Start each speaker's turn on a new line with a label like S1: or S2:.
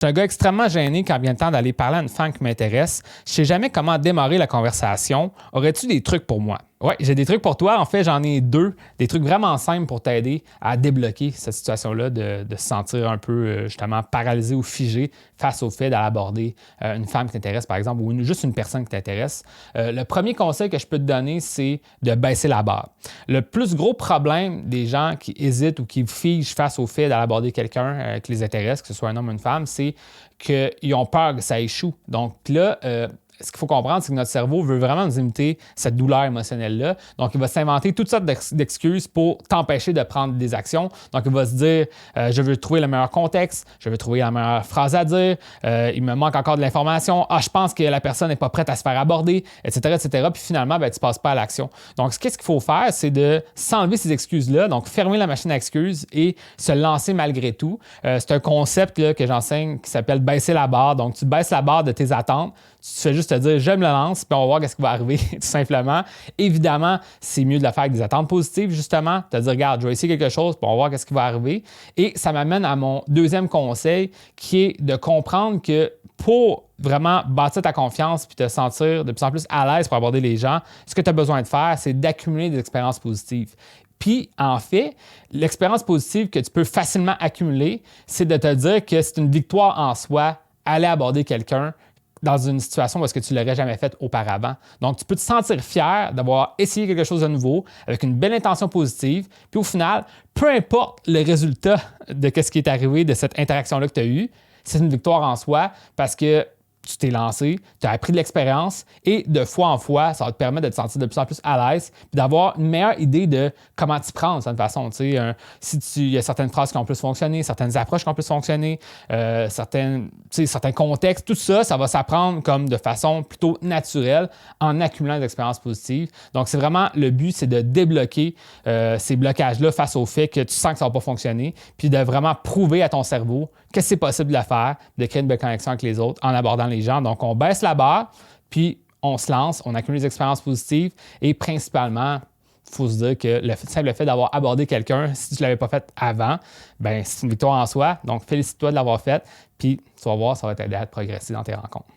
S1: Je suis un gars extrêmement gêné quand vient le temps d'aller parler à une femme qui m'intéresse. Je sais jamais comment démarrer la conversation. Aurais-tu des trucs pour moi? Oui, j'ai des trucs pour toi. En fait, j'en ai deux. Des trucs vraiment simples pour t'aider à débloquer cette situation-là, de se sentir un peu justement paralysé ou figé face au fait d'aller aborder une femme qui t'intéresse, par exemple, ou juste une personne qui t'intéresse. Le premier conseil que je peux te donner, c'est de baisser la barre. Le plus gros problème des gens qui hésitent ou qui figent face au fait d'aller aborder quelqu'un qui les intéresse, que ce soit un homme ou une femme, c'est qu'ils ont peur que ça échoue. Donc là, ce qu'il faut comprendre, c'est que notre cerveau veut vraiment nous imiter cette douleur émotionnelle-là. Donc, il va s'inventer toutes sortes d'excuses pour t'empêcher de prendre des actions. Donc, il va se dire je veux trouver le meilleur contexte, je veux trouver la meilleure phrase à dire, il me manque encore de l'information, je pense que la personne n'est pas prête à se faire aborder, etc., etc. Puis finalement, tu ne passes pas à l'action. Donc, qu'est-ce qu'il faut faire, c'est de s'enlever ces excuses-là, donc fermer la machine à excuses et se lancer malgré tout. C'est un concept là, que j'enseigne qui s'appelle baisser la barre. Donc, tu baisses la barre de tes attentes, tu fais juste te dire je me lance, puis on va voir ce qui va arriver, tout simplement. Évidemment, c'est mieux de le faire avec des attentes positives, justement. Te dire, regarde, je vais essayer quelque chose, puis on va voir ce qui va arriver. Et ça m'amène à mon deuxième conseil, qui est de comprendre que pour vraiment bâtir ta confiance puis te sentir de plus en plus à l'aise pour aborder les gens, ce que tu as besoin de faire, c'est d'accumuler des expériences positives. Puis, en fait, l'expérience positive que tu peux facilement accumuler, c'est de te dire que c'est une victoire en soi, aller aborder quelqu'un dans une situation où est-ce que tu ne l'aurais jamais fait auparavant. Donc, tu peux te sentir fier d'avoir essayé quelque chose de nouveau avec une belle intention positive. Puis au final, peu importe le résultat de ce qui est arrivé, de cette interaction-là que tu as eue, c'est une victoire en soi parce que tu t'es lancé, tu as appris de l'expérience et de fois en fois, ça va te permettre de te sentir de plus en plus à l'aise et d'avoir une meilleure idée de comment t'y prendre de cette façon. Il y a certaines phrases qui ont plus fonctionné, certaines approches qui ont plus fonctionné, certains contextes, tout ça, ça va s'apprendre comme de façon plutôt naturelle en accumulant des expériences positives. Donc, c'est vraiment le but, c'est de débloquer ces blocages-là face au fait que tu sens que ça ne va pas fonctionner, puis de vraiment prouver à ton cerveau que c'est possible de le faire, de créer une belle connexion avec les autres en abordant les gens. Donc, on baisse la barre, puis on se lance, on accumule des expériences positives et principalement, il faut se dire que le simple fait d'avoir abordé quelqu'un, si tu ne l'avais pas fait avant, ben c'est une victoire en soi. Donc, félicite-toi de l'avoir fait, puis tu vas voir, ça va t'aider à te progresser dans tes rencontres.